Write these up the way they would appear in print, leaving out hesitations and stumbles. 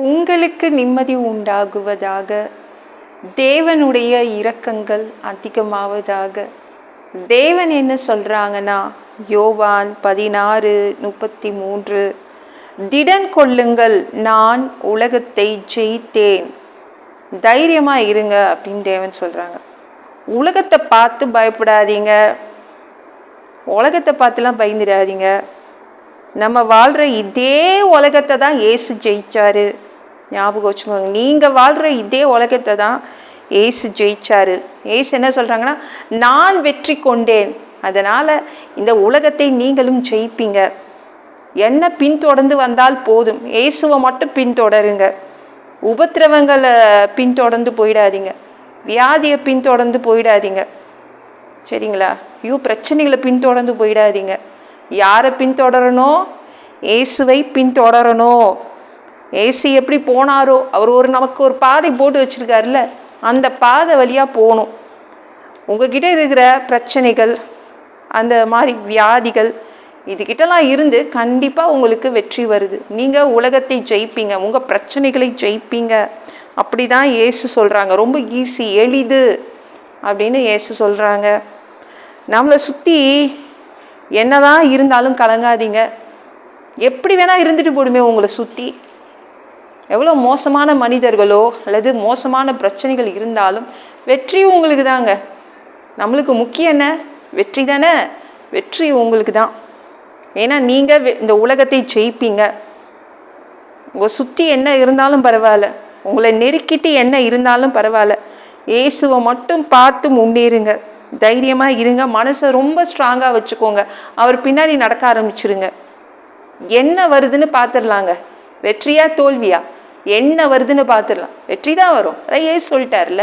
உங்களுக்கு நிம்மதி உண்டாகுவதாக. தேவனுடைய இரக்கங்கள் அதிகமாவதாக. தேவன் என்ன சொல்கிறாங்கன்னா, யோவான் 16:33, திடன் கொள்ளுங்கள், நான் உலகத்தை ஜெயித்தேன். தைரியமாக இருங்க அப்படின்னு தேவன் சொல்கிறாங்க. உலகத்தை பார்த்து பயப்படாதீங்க, உலகத்தை பார்த்துலாம் பயந்துடாதீங்க. நம்ம வாழ்கிற இதே உலகத்தை தான் இயேசு ஜெயிச்சாரு. ஞாபகம் வச்சுக்கோங்க, நீங்கள் வாழ்கிற இதே உலகத்தை தான் இயேசு ஜெயிச்சாரு. இயேசு என்ன சொல்கிறாங்கன்னா, நான் வெற்றி கொண்டேன், அதனால் இந்த உலகத்தை நீங்களும் ஜெயிப்பீங்க. என்ன பின்தொடர்ந்து வந்தால் போதும், இயேசுவை மட்டும் பின்தொடருங்க. உபத்திரவங்களை பின்தொடர்ந்து போயிடாதீங்க, வியாதியை பின்தொடர்ந்து போயிடாதீங்க, சரிங்களா? பிரச்சனைகளை பின்தொடர்ந்து போயிடாதீங்க. யாரை பின்தொடரணும்? இயேசுவை பின்தொடரணும். இயேசு எப்படி போனாரோ, அவர் நமக்கு ஒரு பாதை போட்டு வச்சுருக்காருல்ல, அந்த பாதை வழியாக போகணும். உங்ககிட்ட இருக்கிற பிரச்சனைகள், அந்த மாதிரி வியாதிகள், இதுகிட்டலாம் இருந்து கண்டிப்பாக உங்களுக்கு வெற்றி வருது. நீங்கள் உலகத்தை ஜெயிப்பீங்க, உங்கள் பிரச்சனைகளை ஜெயிப்பீங்க. அப்படி தான் இயேசு சொல்கிறாங்க. ரொம்ப ஈஸி, எளிது அப்படின்னு இயேசு சொல்கிறாங்க. நம்மளை சுற்றி என்னதான் இருந்தாலும் கலங்காதீங்க. எப்படி வேணால் இருந்துட்டு போடுமே உங்களை சுற்றி. எவ்வளோ மோசமான மனிதர்களோ அல்லது மோசமான பிரச்சனைகள் இருந்தாலும் வெற்றி உங்களுக்கு தாங்க. நம்மளுக்கு முக்கியம் என்ன? வெற்றி தானே. வெற்றி உங்களுக்கு தான். ஏன்னா நீங்கள் இந்த உலகத்தை ஜெயிப்பீங்க. உங்கள் சுற்றி என்ன இருந்தாலும் பரவாயில்ல, உங்களை நெருக்கிட்டு என்ன இருந்தாலும் பரவாயில்ல, இயேசுவை மட்டும் பார்த்து முன்னேறுங்க. தைரியமாக இருங்க. மனசை ரொம்ப ஸ்ட்ராங்காக வச்சுக்கோங்க. அவர் பின்னாடி நடக்க ஆரம்பிச்சிருங்க. என்ன வருதுன்னு பார்த்துடலாங்க. வெற்றியா தோல்வியா, என்ன வருதுன்னு பார்த்துடலாம். வெற்றி தான் வரும். அதான் ஏசு சொல்லிட்டார்ல,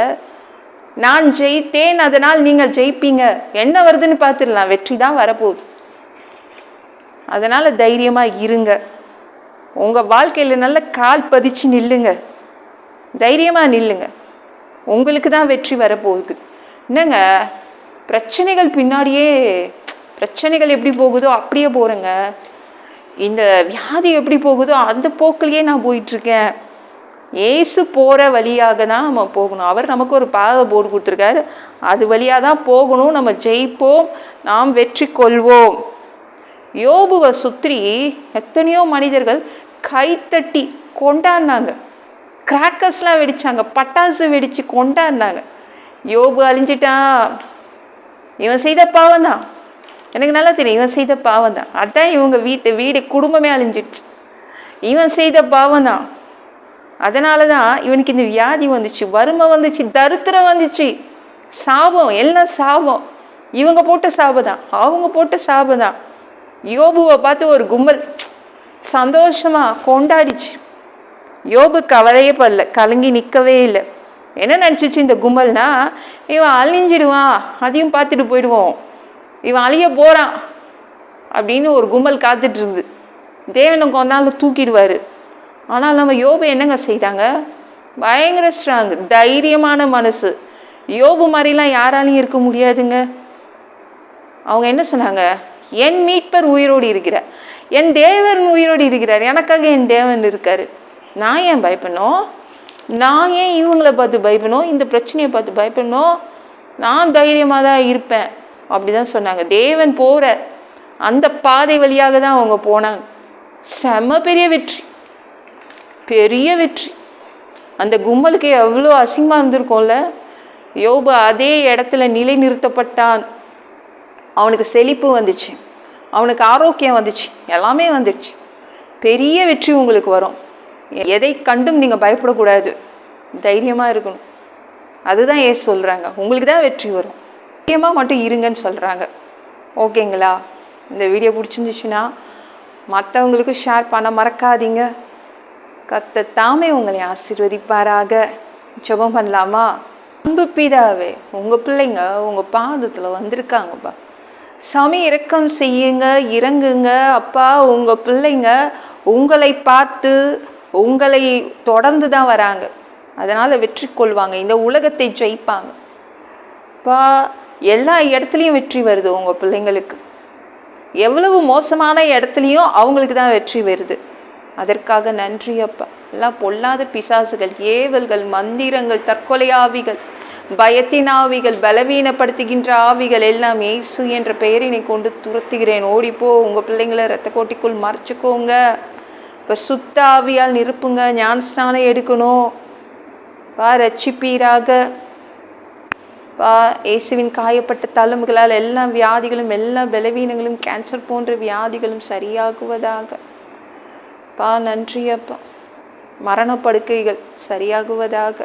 நான் ஜெயித்தேன், அதனால் நீங்கள் ஜெயிப்பீங்க. என்ன வருதுன்னு பார்த்துடலாம், வெற்றி தான் வரப்போகுது. அதனால் தைரியமாக இருங்க. உங்கள் வாழ்க்கையில் நல்ல கால் பதிச்சு நில்லுங்க. தைரியமாக நில்லுங்க. உங்களுக்கு தான் வெற்றி வரப்போகுது. என்னங்க பிரச்சனைகள் பின்னாடியே, பிரச்சனைகள் எப்படி போகுதோ அப்படியே போகிறேங்க. இந்த வியாதி எப்படி போகுதோ அந்த போக்கிலேயே நான் போயிட்டுருக்கேன். ஏசு போகிற வழியாக தான் நம்ம போகணும். அவர் நமக்கு ஒரு பாதை போட்டு கொடுத்துருக்காரு, அது வழியாக தான் போகணும். நம்ம ஜெயிப்போம், நாம் வெற்றி கொள்வோம். யோபுவை சுற்றி எத்தனையோ மனிதர்கள் கைத்தட்டி கொண்டாடினாங்க, கிராக்கர்ஸ்லாம் வெடித்தாங்க, பட்டாசு வெடித்து கொண்டாடினாங்க. யோபு அழிஞ்சிட்டான், இவன் செய்த பாவம் தான், எனக்கு நல்லா தெரியும், இவன் செய்த பாவம் தான், அதான் இவங்க வீடு குடும்பமே அழிஞ்சிடுச்சு. இவன் செய்த பாவம் தான், அதனால தான் இவனுக்கு இந்த வியாதி வந்துச்சு, வறுமை வந்துச்சு, தரித்திரம் வந்துச்சு, சாபம், எல்லாம் சாபம். இவங்க போட்ட சாபம் தான், அவங்க போட்ட சாபம் தான். யோபுவை பார்த்து ஒரு கும்பல் சந்தோஷமாக கொண்டாடிச்சு. யோபு கவலையே படல, கலங்கி நிற்கவே இல்லை. என்ன நினச்சிச்சு இந்த கும்பல்னா, இவன் அழிஞ்சிடுவான், அதையும் பார்த்துட்டு போயிடுவோம், இவன் அழிய போகிறான் அப்படின்னு ஒரு கும்பல் காத்துட்டு இருக்குது. தேவனுக்கு ஒரு நாள் தூக்கிடுவார். ஆனால் நம்ம யோபு என்னங்க செய்தாங்க? பயங்கர ஸ்ட்ராங், தைரியமான மனசு. யோபு மாதிரிலாம் யாராலையும் இருக்க முடியாதுங்க. அவங்க என்ன சொன்னாங்க? என் மீட்பர் உயிரோடு இருக்கிறார், என் தேவன் உயிரோடு இருக்கிறார், எனக்காக என் தேவன் இருக்கார், நான் ஏன் பயப்படணும்? நான் ஏன் இவங்களை பார்த்து பயப்படணும்? இந்த பிரச்சனையை பார்த்து பயப்படணும்? நான் தைரியமாக தான் இருப்பேன் அப்படி தான் சொன்னாங்க. தேவன் போகிற அந்த பாதை வழியாக தான் அவங்க போனாங்க. செம்ம பெரிய வெற்றி, பெரிய வெற்றி. அந்த கும்பலுக்கு எவ்வளோ அசிங்கமாக இருந்திருக்கும்ல. யோபு அதே இடத்துல நிலை நிறுத்தப்பட்டான். அவனுக்கு செழிப்பு வந்துச்சு, அவனுக்கு ஆரோக்கியம் வந்துச்சு, எல்லாமே வந்துடுச்சு. பெரிய வெற்றி உங்களுக்கு வரும். எதை கண்டும் நீங்கள் பயப்படக்கூடாது, தைரியமாக இருக்கணும். அதுதான் ஏன் சொல்கிறாங்க, உங்களுக்கு தான் வெற்றி வரும், தைரியமாக மட்டும் இருங்கன்னு சொல்கிறாங்க. ஓகேங்களா? இந்த வீடியோ பிடிச்சிருந்துச்சுன்னா மற்றவங்களுக்கு ஷேர் பண்ண மறக்காதீங்க. கர்த்தர் தாமே உங்களை ஆசீர்வதிப்பாராக. ஜெபம் பண்ணலாமா? அன்பு பிதாவே, உங்கள் பிள்ளைங்க உங்கள் பாதத்தில் வந்திருக்காங்கப்பா. சாமி இரக்கம் செய்யுங்க, இறங்குங்க அப்பா. உங்கள் பிள்ளைங்க உங்களை பார்த்து உங்களை தொடர்ந்து தான் வராங்க, அதனால் வெற்றி கொள்வாங்க, இந்த உலகத்தை ஜெயிப்பாங்க. அப்பா, எல்லா இடத்துலையும் வெற்றி வருது உங்கள் பிள்ளைங்களுக்கு. எவ்வளவு மோசமான இடத்துலையும் அவங்களுக்கு தான் வெற்றி வருது. அதற்காக நன்றி அப்பா. எல்லாம் பொல்லாத பிசாசுகள், ஏவல்கள், மந்திரங்கள், தற்கொலை ஆவிகள், பயத்தின் ஆவிகள், பலவீனப்படுத்துகின்ற ஆவிகள் எல்லாம் இயேசு என்ற பெயரினை கொண்டு துரத்துகிறேன். ஓடிப்போ, உங்கள் பிள்ளைங்களை இரத்த கோட்டிக்குள் மறைச்சிக்கோங்க. இப்போ சுத்த ஆவியால் நிரப்புங்க. ஞானஸ்நானம் எடுக்கணும். ரட்சிப்பீராக. இயேசுவின் காயப்பட்ட தழும்புகளால் எல்லா வியாதிகளும், எல்லா பலவீனங்களும், கேன்சர் போன்ற வியாதிகளும் சரியாகுவதாக. நன்றி அப்பா. மரணப்படுக்கைகள் சரியாகுவதாக.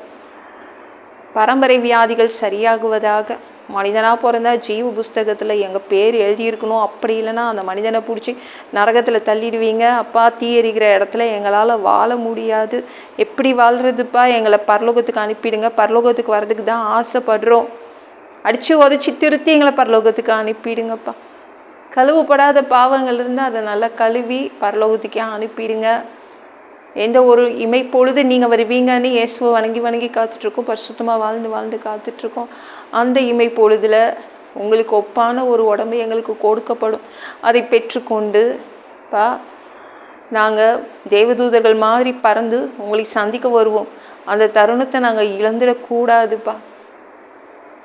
பரம்பரை வியாதிகள் சரியாகுவதாக. மனிதனாக பிறந்தா ஜீவ புஸ்தகத்தில் எங்கள் பேர் எழுதியிருக்கணும். அப்படி இல்லைன்னா அந்த மனிதனை பிடிச்சி நரகத்தில் தள்ளிடுவீங்க. அப்பா, தீ எறிகிற இடத்துல எங்களால் வாழ முடியாது. எப்படி வாழ்கிறதுப்பா? எங்களை பரலோகத்துக்கு அனுப்பிடுங்க. பரலோகத்துக்கு வர்றதுக்கு தான் ஆசைப்படுறோம். அடித்து உதச்சி திருத்தி எங்களை பரலோகத்துக்கு அனுப்பிடுங்கப்பா. கழுவுப்படாத பாவங்கள் இருந்தால் அதை நல்லா கழுவி பரலோகத்துக்கே அனுப்பிடுங்க. எந்த ஒரு இமைப்பொழுது நீங்கள் வருவீங்கன்னு இயேசுவை வணங்கி காத்துட்ருக்கோம். பரிசுத்தமாக வாழ்ந்து காத்துட்ருக்கோம். அந்த இமைப்பொழுதில் உங்களுக்கு ஒப்பான ஒரு உடம்பு எங்களுக்கு கொடுக்கப்படும். அதை பெற்றுக்கொண்டு நாங்கள் தேவதூதர்கள் மாதிரி பறந்து உங்களை சந்திக்க வருவோம். அந்த தருணத்தை நாங்கள் இழந்துடக்கூடாதுப்பா.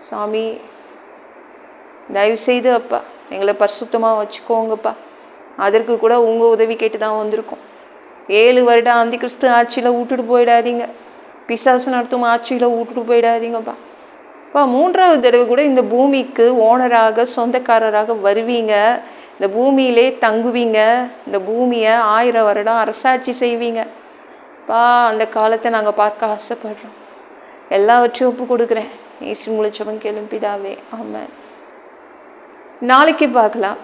சாமி, தயவுசெய்து அப்பா எங்களை பரிசுத்தமாக வச்சுக்கோங்கப்பா. அதற்கு கூட உங்கள் உதவி கேட்டு தான் வந்திருக்கோம். 7 வருடம் ஆந்தி கிறிஸ்து ஆட்சியில் விட்டுட்டு போயிடாதீங்க. பிசாசு நடத்தும் ஆட்சியில் விட்டுட்டு போயிடாதீங்கப்பா. 3வது தடவை கூட இந்த பூமிக்கு ஓனராக, சொந்தக்காரராக வருவீங்க. இந்த பூமியிலே தங்குவீங்க. இந்த பூமியை 1000 வருடம் அரசாட்சி செய்வீங்க. அந்த காலத்தை நாங்கள் பார்க்க ஆசைப்படுறோம். எல்லாவற்றையும் ஒப்பு கொடுக்குறேன். இயேசு மூலம் ஜெபம் கேளும் பிதாவே, ஆமென். நாளைக்கு பார்க்கலாம்.